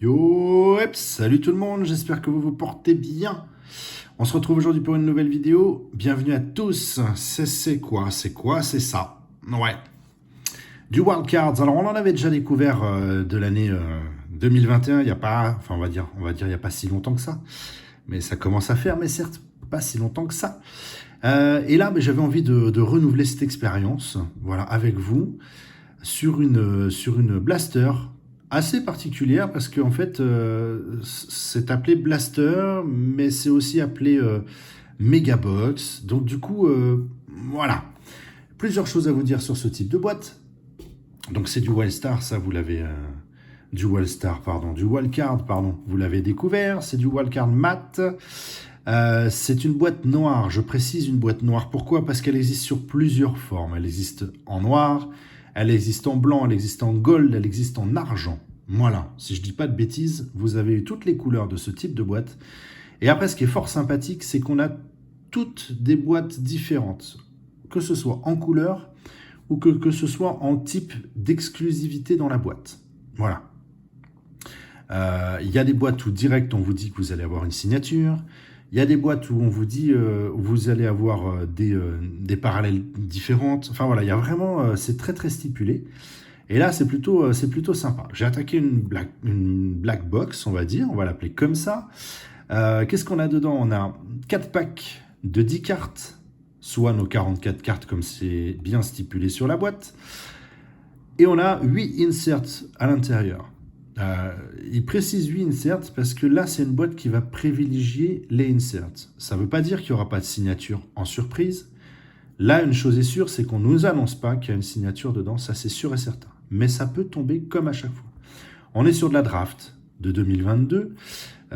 Yo, salut tout le monde, j'espère que vous vous portez bien. On se retrouve aujourd'hui pour une nouvelle vidéo. Bienvenue à tous. C'est quoi? C'est ça. Ouais. Du Wildcards. Alors on en avait déjà découvert de l'année 2021. Il y a pas, enfin on va dire il y a pas si longtemps que ça. Mais ça commence à faire, mais certes pas si longtemps que ça. Et là, j'avais envie de renouveler cette expérience, voilà, avec vous sur une blaster assez particulière parce qu'en fait, c'est appelé blaster, mais c'est aussi appelé Megabox. Donc du coup, voilà, plusieurs choses à vous dire sur ce type de boîte. Donc c'est du Wildstar, ça vous l'avez... du Wildcard, pardon, vous l'avez découvert, c'est du Wildcard mat. C'est une boîte noire, je précise une boîte noire. Pourquoi? Parce qu'elle existe sur plusieurs formes. Elle existe en noir, elle existe en blanc, elle existe en gold, elle existe en argent. Voilà, si je dis pas de bêtises, vous avez eu toutes les couleurs de ce type de boîte. Et après, ce qui est fort sympathique, c'est qu'on a toutes des boîtes différentes, que ce soit en couleur ou que ce soit en type d'exclusivité dans la boîte. Voilà. Il y a des boîtes où direct on vous dit que vous allez avoir une signature. Il y a des boîtes où on vous dit vous allez avoir des parallèles différentes. Enfin voilà, il y a vraiment, c'est très très stipulé. Et là, c'est plutôt sympa. J'ai attaqué une black box, on va dire, on va l'appeler comme ça. Qu'est-ce qu'on a dedans? On a 4 packs de 10 cartes, soit nos 44 cartes comme c'est bien stipulé sur la boîte. Et on a 8 inserts à l'intérieur. Il précise 8 inserts parce que là, c'est une boîte qui va privilégier les inserts. Ça ne veut pas dire qu'il n'y aura pas de signature en surprise. Là, une chose est sûre, c'est qu'on ne nous annonce pas qu'il y a une signature dedans, ça c'est sûr et certain. Mais ça peut tomber comme à chaque fois. On est sur de la draft de 2022.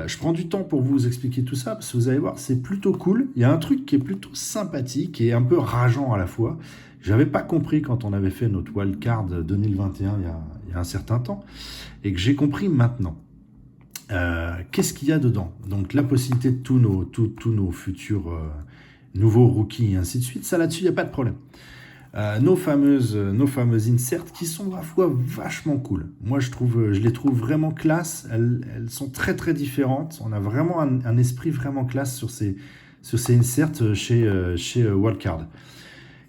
Je prends du temps pour vous expliquer tout ça, parce que vous allez voir, c'est plutôt cool. Il y a un truc qui est plutôt sympathique et un peu rageant à la fois. Je n'avais pas compris quand on avait fait notre wildcard 2021 il y a un certain temps, et que j'ai compris maintenant. Qu'est-ce qu'il y a dedans? Donc la possibilité de tous nos futurs nouveaux rookies et ainsi de suite, ça là-dessus, il n'y a pas de problème. Nos fameuses inserts qui sont à la fois vachement cool. Moi, je les trouve vraiment classe. Elles sont très très différentes. On a vraiment un esprit vraiment classe sur ces inserts chez Wildcard.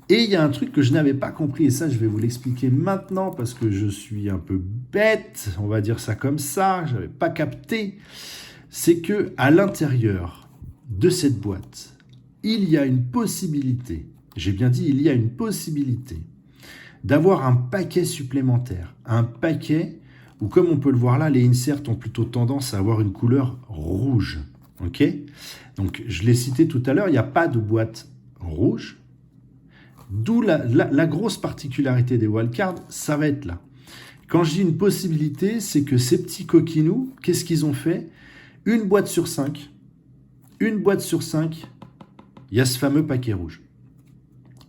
Et il y a un truc que je n'avais pas compris, et ça je vais vous l'expliquer maintenant parce que je suis un peu bête, on va dire ça comme ça, je n'avais pas capté. C'est que à l'intérieur de cette boîte, il y a une possibilité, j'ai bien dit il y a une possibilité, d'avoir un paquet supplémentaire. Un paquet où, comme on peut le voir là, les inserts ont plutôt tendance à avoir une couleur rouge. Ok? Donc je l'ai cité tout à l'heure, il n'y a pas de boîte rouge. D'où la grosse particularité des wildcards, ça va être là. Quand je dis une possibilité, c'est que ces petits coquinous, qu'est-ce qu'ils ont fait? Une boîte sur 5, il y a ce fameux paquet rouge.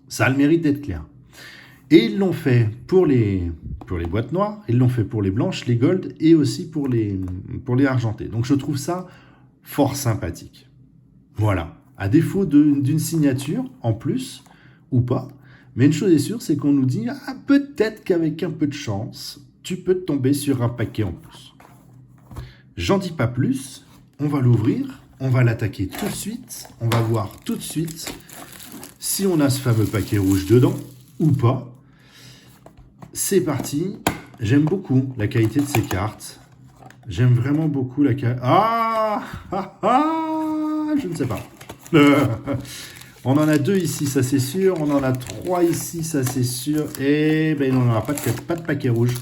Ça a le mérite d'être clair. Et ils l'ont fait pour les boîtes noires, ils l'ont fait pour les blanches, les gold et aussi pour les argentés. Donc je trouve ça fort sympathique. Voilà. À défaut d'une signature en plus, ou pas. Mais une chose est sûre, c'est qu'on nous dit peut-être qu'avec un peu de chance, tu peux tomber sur un paquet en plus. J'en dis pas plus, on va l'ouvrir, on va l'attaquer tout de suite, on va voir tout de suite si on a ce fameux paquet rouge dedans ou pas. C'est parti, j'aime beaucoup la qualité de ces cartes. J'aime vraiment beaucoup la qualité... je ne sais pas. On en a 2 ici, ça c'est sûr. On en a 3 ici, ça c'est sûr. Et ben on n'aura pas de paquet rouge.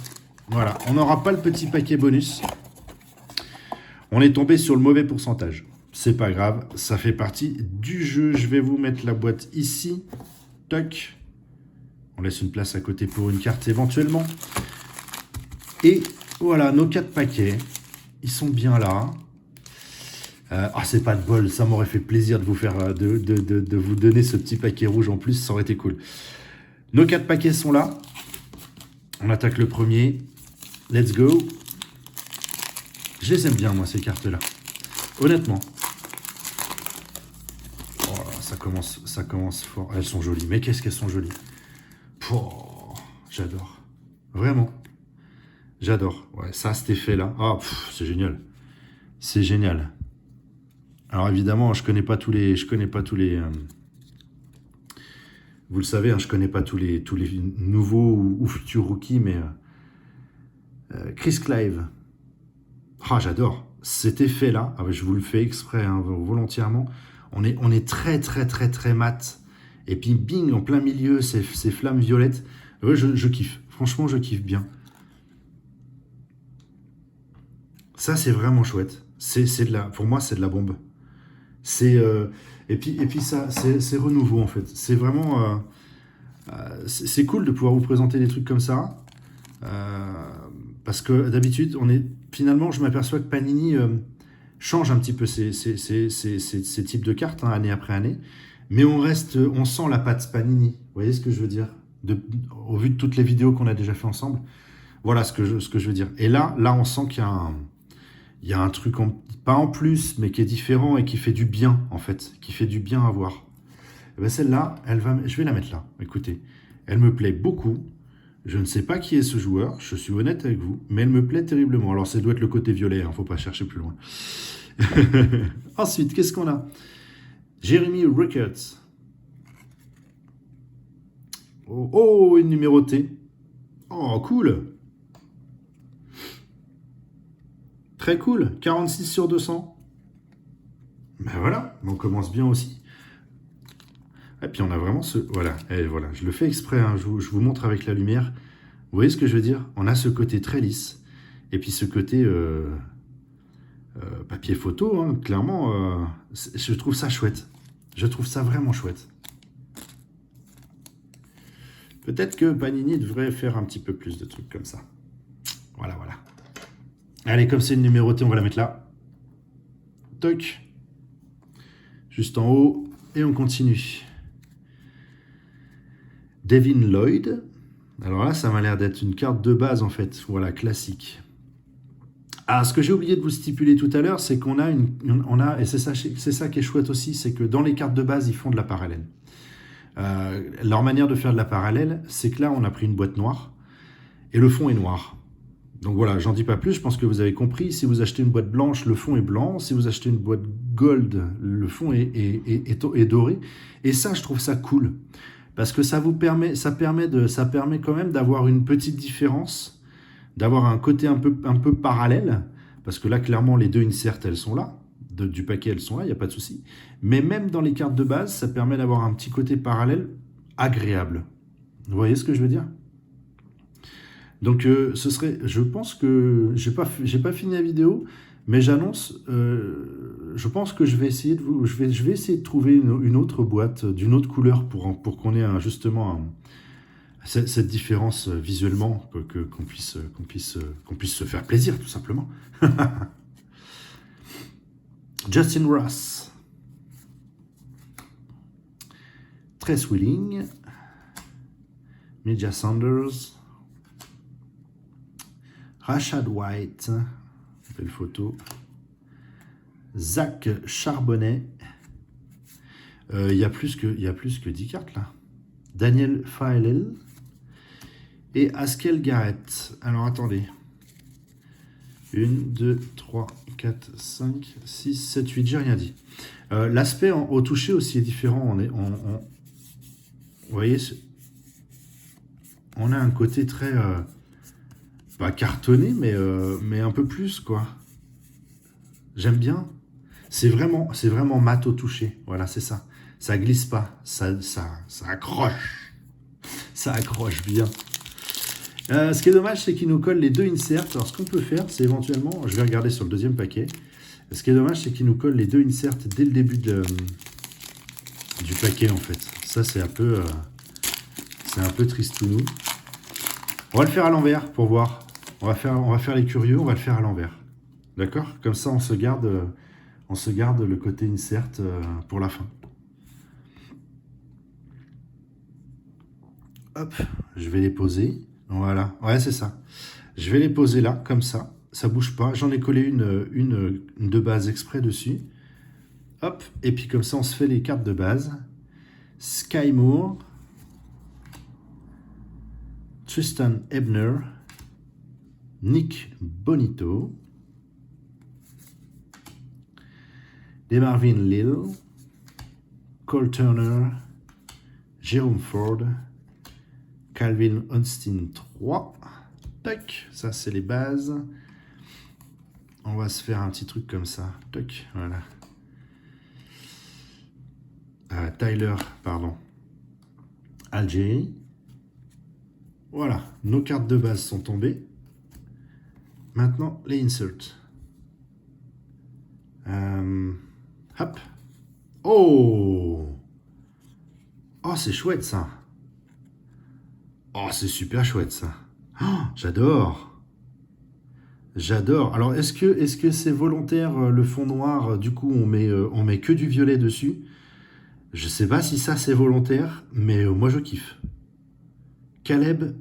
Voilà, on n'aura pas le petit paquet bonus. On est tombé sur le mauvais pourcentage. C'est pas grave, ça fait partie du jeu. Je vais vous mettre la boîte ici. Toc. On laisse une place à côté pour une carte éventuellement. Et voilà, nos 4 paquets. Ils sont bien là. C'est pas de bol, ça m'aurait fait plaisir de vous faire de vous donner ce petit paquet rouge en plus, ça aurait été cool. Nos 4 paquets sont là. On attaque le premier. Let's go. Je les aime bien, moi, ces cartes-là. Honnêtement. Oh là, ça commence fort. Elles sont jolies, mais qu'est-ce qu'elles sont jolies. J'adore. Vraiment. J'adore. Ouais, ça, cet effet-là. Ah, c'est génial. C'est génial. Alors évidemment, je connais pas tous les, vous le savez, hein, je connais pas tous les nouveaux ou futurs rookies, mais Chris Clive. Ah, j'adore. Cet effet-là, ah, je vous le fais exprès, hein, volontairement. On est très, très, très, très mat. Et puis, bing, en plein milieu, ces flammes violettes. Ouais, je kiffe. Franchement, je kiffe bien. Ça, c'est vraiment chouette. Pour moi, c'est de la bombe. C'est et puis ça, c'est renouveau en fait. C'est vraiment, c'est cool de pouvoir vous présenter des trucs comme ça, euh, parce que d'habitude, finalement, je m'aperçois que Panini change un petit peu ces types de cartes, hein, année après année, mais on sent la patte Panini. Vous voyez ce que je veux dire? Au vu de toutes les vidéos qu'on a déjà fait ensemble, voilà ce que je veux dire. Et là, on sent qu'il y a un truc, pas en plus, mais qui est différent et qui fait du bien, en fait, qui fait du bien à voir. Et ben celle-là, je vais la mettre là. Écoutez, elle me plaît beaucoup. Je ne sais pas qui est ce joueur, je suis honnête avec vous, mais elle me plaît terriblement. Alors, ça doit être le côté violet, hein, faut pas chercher plus loin. Ensuite, qu'est-ce qu'on a? Jeremy Ricketts. Oh, oh, une numérotée. Oh, cool. Très cool. 46 sur 200. Ben voilà, on commence bien aussi. Et puis on a vraiment ce... Voilà, et voilà, je le fais exprès, hein, je vous montre avec la lumière. Vous voyez ce que je veux dire? On a ce côté très lisse, et puis ce côté papier photo, hein, clairement, je trouve ça chouette. Je trouve ça vraiment chouette. Peut-être que Panini devrait faire un petit peu plus de trucs comme ça. Voilà, voilà. Allez, comme c'est une numérotée, on va la mettre là. Toc. Juste en haut, et on continue. Devin Lloyd. Alors là, ça m'a l'air d'être une carte de base, en fait. Voilà, classique. Ah, ce que j'ai oublié de vous stipuler tout à l'heure, c'est qu'on a et c'est ça qui est chouette aussi, c'est que dans les cartes de base, ils font de la parallèle. Leur manière de faire de la parallèle, c'est que là, on a pris une boîte noire, et le fond est noir. Donc voilà, j'en dis pas plus, je pense que vous avez compris. Si vous achetez une boîte blanche, le fond est blanc. Si vous achetez une boîte gold, le fond est doré. Et ça, je trouve ça cool. Parce que ça permet quand même d'avoir une petite différence, d'avoir un côté un peu parallèle, parce que là, clairement, les deux inserts, elles sont là, du paquet, elles sont là, il n'y a pas de souci. Mais même dans les cartes de base, ça permet d'avoir un petit côté parallèle agréable. Vous voyez ce que je veux dire? Donc, je pense que, j'ai pas fini la vidéo, mais j'annonce, je pense que je vais essayer je vais essayer de trouver une autre boîte d'une autre couleur pour qu'on ait justement cette différence visuellement, qu'on puisse se faire plaisir, tout simplement. Justin Ross. Tress Willing. Media Sanders. Rashad White. Belle photo. Zach Charbonnet. Il y a plus que 10 cartes là. Daniel Faelel. Et Askel Garrett. Alors attendez. 1, 2, 3, 4, 5, 6, 7, 8, j'ai rien dit. L'aspect au toucher aussi est différent. Vous voyez, on a un côté très... pas cartonné, mais un peu plus, quoi. J'aime bien. C'est vraiment mat au toucher. Voilà, c'est ça. Ça glisse pas. Ça accroche. Ça accroche bien. Ce qui est dommage, c'est qu'il nous colle les deux inserts. Alors, ce qu'on peut faire, c'est éventuellement... Je vais regarder sur le deuxième paquet. Ce qui est dommage, c'est qu'il nous colle les deux inserts dès le début du paquet, en fait. Ça, c'est un peu tristounou. On va le faire à l'envers pour voir. On va faire les curieux, on va le faire à l'envers. D'accord? Comme ça, on se garde le côté insert pour la fin. Hop, je vais les poser. Voilà, ouais, c'est ça. Je vais les poser là, comme ça. Ça bouge pas. J'en ai collé une de base exprès dessus. Hop, et puis comme ça, on se fait les cartes de base. Sky Moore. Tristan Ebner. Nick Bonito, DeMarvin Lill, Cole Turner, Jerome Ford, Calvin Austin 3. Tac, ça c'est les bases. On va se faire un petit truc comme ça. Tac, voilà. Tyler, pardon. Algérie. Voilà, nos cartes de base sont tombées. Maintenant, les inserts. Hop. Oh! Oh, c'est chouette ça. Oh, c'est super chouette ça. Oh, j'adore. J'adore. Alors, est-ce que c'est volontaire le fond noir? Du coup, on met que du violet dessus. Je sais pas si ça c'est volontaire, mais moi je kiffe. Caleb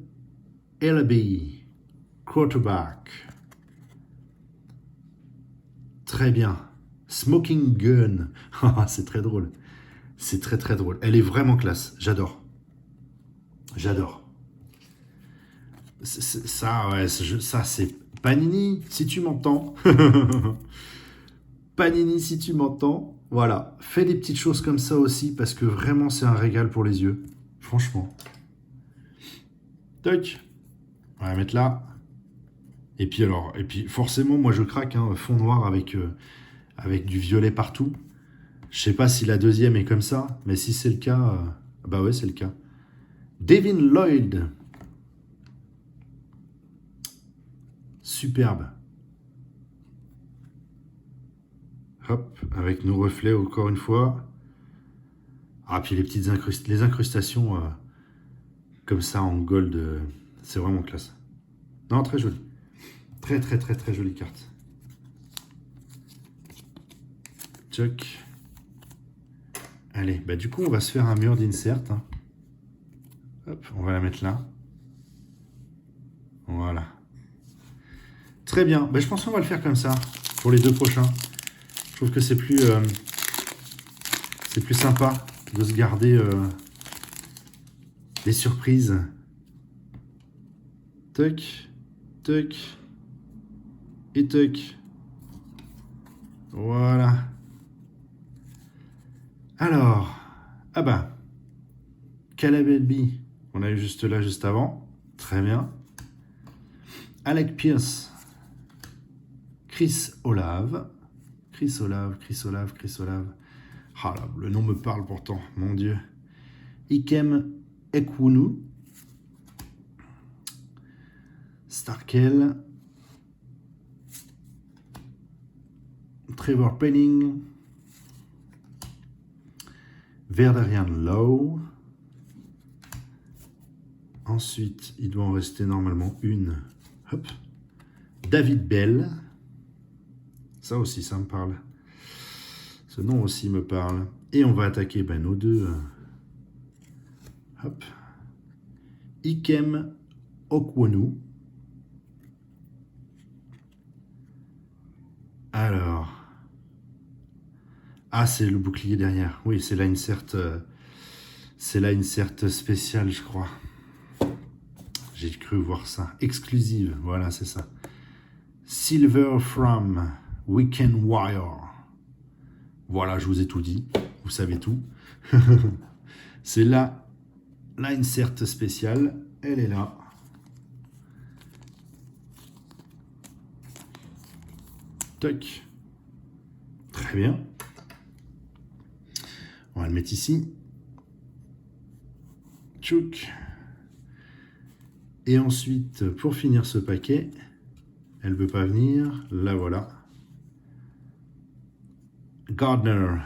Ellaby, quarterback. Très bien. Smoking Gun. C'est très drôle. C'est très très drôle. Elle est vraiment classe. J'adore. J'adore. Ça, ouais, ça c'est Panini, si tu m'entends. Panini, si tu m'entends. Voilà. Fais des petites choses comme ça aussi parce que vraiment c'est un régal pour les yeux. Franchement. Toc. On va mettre là. Et puis forcément, moi je craque, hein, fond noir avec du violet partout. Je sais pas si la deuxième est comme ça, mais si c'est le cas, bah ouais, c'est le cas. Devin Lloyd. Superbe. Hop, avec nos reflets encore une fois. Ah, puis les petites incrustations comme ça en gold, c'est vraiment classe. Non, très joli. Très très très très jolie carte. Chuck. Allez, bah du coup on va se faire un mur d'insert. Hein. Hop, on va la mettre là. Voilà. Très bien. Bah, je pense qu'on va le faire comme ça pour les deux prochains. Je trouve que c'est plus sympa de se garder des surprises. Tuck, tuck et tuck. Voilà. Alors, ah bah, Caleb Elby, on a eu juste là, juste avant. Très bien. Alec Pierce. Chris Olave. Chris Olave. Ah là, le nom me parle pourtant, mon Dieu. Ikem Ekwunu. Starkel. Trevor Penning. Verdarian Lowe. Ensuite, il doit en rester normalement une. Hop. David Bell. Ça aussi, ça me parle. Ce nom aussi me parle. Et on va attaquer nos deux. Hop. Ikem Okwonu. Alors. Ah, c'est le bouclier derrière. Oui, c'est là une insert spéciale, je crois. J'ai cru voir ça. Exclusive, voilà, c'est ça. Silver from Weekend Wire. Voilà, je vous ai tout dit. Vous savez tout. C'est là l'insert spéciale. Elle est là. Toc. Très bien. On va le mettre ici. Tchouk. Et ensuite, pour finir ce paquet, elle ne veut pas venir. La voilà. Gardner.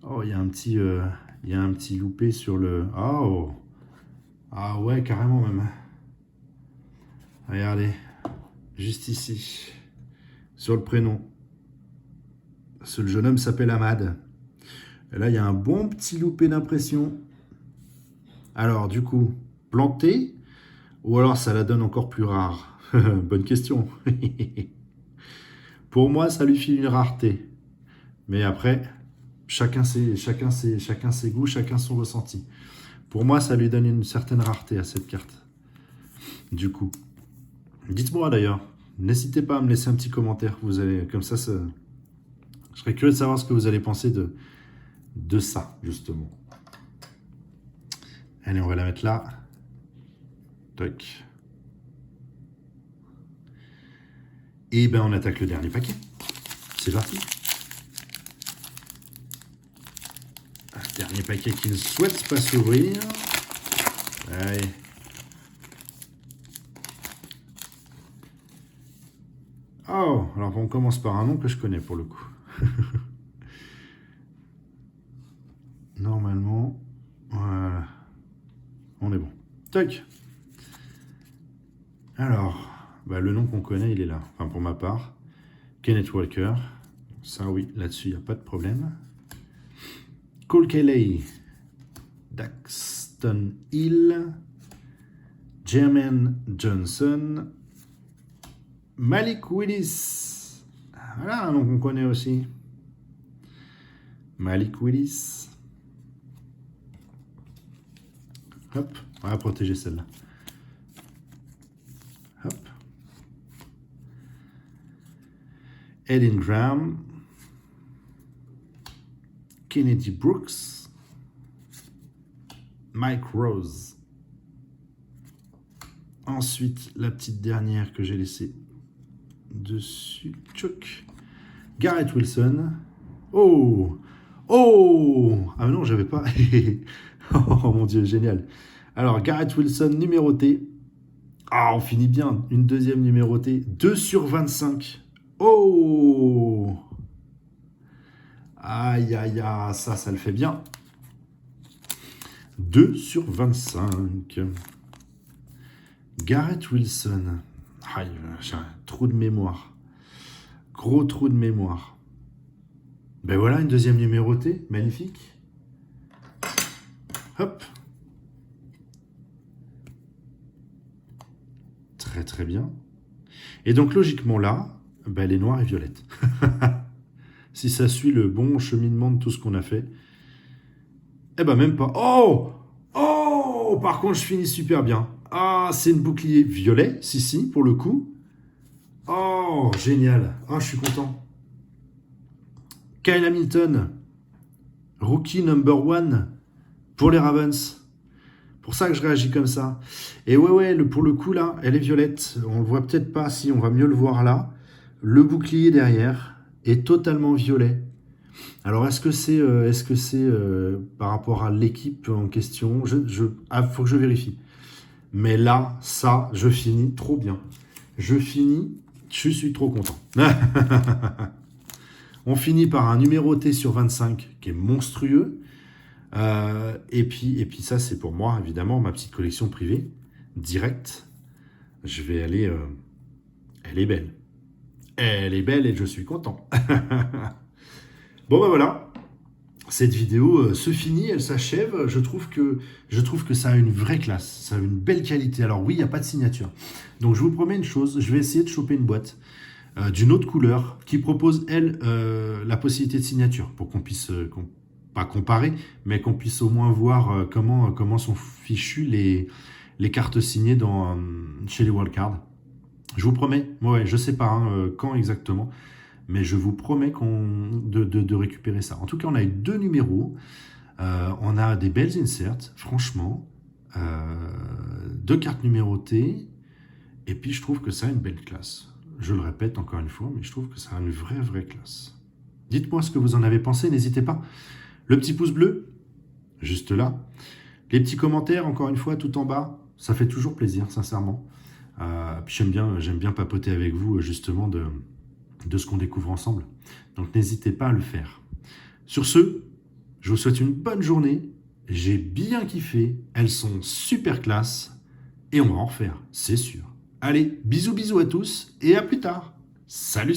Oh, il y a un petit loupé sur le... Oh. Ah ouais, carrément même. Regardez. Juste ici. Sur le prénom. Le jeune homme s'appelle Ahmad. Et là, il y a un bon petit loupé d'impression. Alors, du coup, planté ou alors ça la donne encore plus rare? Bonne question. Pour moi, ça lui file une rareté. Mais après, chacun ses goûts, chacun son ressenti. Pour moi, ça lui donne une certaine rareté à cette carte. Du coup. Dites-moi d'ailleurs, n'hésitez pas à me laisser un petit commentaire. Vous allez, comme ça, je serais curieux de savoir ce que vous allez penser de ça, justement. Allez, on va la mettre là. Toc. Et ben, on attaque le dernier paquet. C'est parti. Un dernier paquet qui ne souhaite pas s'ouvrir. Allez. Oh, alors on commence par un nom que je connais pour le coup. Normalement, voilà. On est bon. Toc. Alors, bah, le nom qu'on connaît, il est là. Enfin, pour ma part. Kenneth Walker. Ça, oui, là-dessus, il n'y a pas de problème. Cole Kelly. Daxton Hill. Jermaine Johnson. Malik Willis. Voilà un nom qu'on connaît aussi. Malik Willis. Hop, on va protéger celle-là. Hop. Ellen Graham. Kennedy Brooks. Mike Rose. Ensuite, la petite dernière que j'ai laissée dessus. Tchouk. Garrett Wilson. Oh! Oh! Ah non, j'avais pas. Oh mon Dieu, génial. Alors, Garrett Wilson numéroté. Ah, on finit bien. Une deuxième numérotée. 2 sur 25. Oh! Aïe, aïe, aïe. Ça le fait bien. 2 sur 25. Garrett Wilson. Ah, j'ai un trou de mémoire. Gros trou de mémoire. Ben voilà, une deuxième numérotée. Magnifique. Hop. Très très bien. Et donc logiquement là, ben, elle est noire et violette. Si ça suit le bon cheminement de tout ce qu'on a fait. Eh ben même pas. Oh! Oh! Par contre, je finis super bien. Ah, c'est une bouclier violet, si, pour le coup. Oh, génial. Ah, je suis content. Kyle Hamilton, rookie number 1 pour les Ravens. Pour ça que je réagis comme ça. Et ouais, pour le coup, là, elle est violette. On le voit peut-être pas, si on va mieux le voir là. Le bouclier derrière est totalement violet. Alors, est-ce que c'est par rapport à l'équipe en question? Faut que je vérifie. Mais là, ça, je finis trop bien. Je suis trop content. On finit par un numéroté sur 25 qui est monstrueux. Et puis ça, c'est pour moi, évidemment, ma petite collection privée, directe. Je vais aller... elle est belle. Elle est belle et je suis content. Bon, ben voilà. Cette vidéo se finit, elle s'achève. Je trouve que ça a une vraie classe, ça a une belle qualité. Alors oui, il n'y a pas de signature. Donc je vous promets une chose, je vais essayer de choper une boîte d'une autre couleur qui propose, elle, la possibilité de signature pour qu'on puisse, pas comparer, mais qu'on puisse au moins voir comment sont fichues les cartes signées chez les Wildcards. Je vous promets, ouais, je sais pas quand exactement, mais je vous promets de récupérer ça. En tout cas, on a eu 2 numéros, on a des belles inserts, franchement, 2 cartes numérotées, et puis je trouve que ça a une belle classe. Je le répète encore une fois, mais je trouve que ça a une vraie classe. Dites-moi ce que vous en avez pensé, n'hésitez pas. Le petit pouce bleu, juste là. Les petits commentaires, encore une fois, tout en bas, ça fait toujours plaisir, sincèrement. Puis j'aime bien papoter avec vous, justement, de ce qu'on découvre ensemble. Donc n'hésitez pas à le faire. Sur ce, je vous souhaite une bonne journée. J'ai bien kiffé. Elles sont super classe. Et on va en refaire, c'est sûr. Allez, bisous à tous et à plus tard. Salut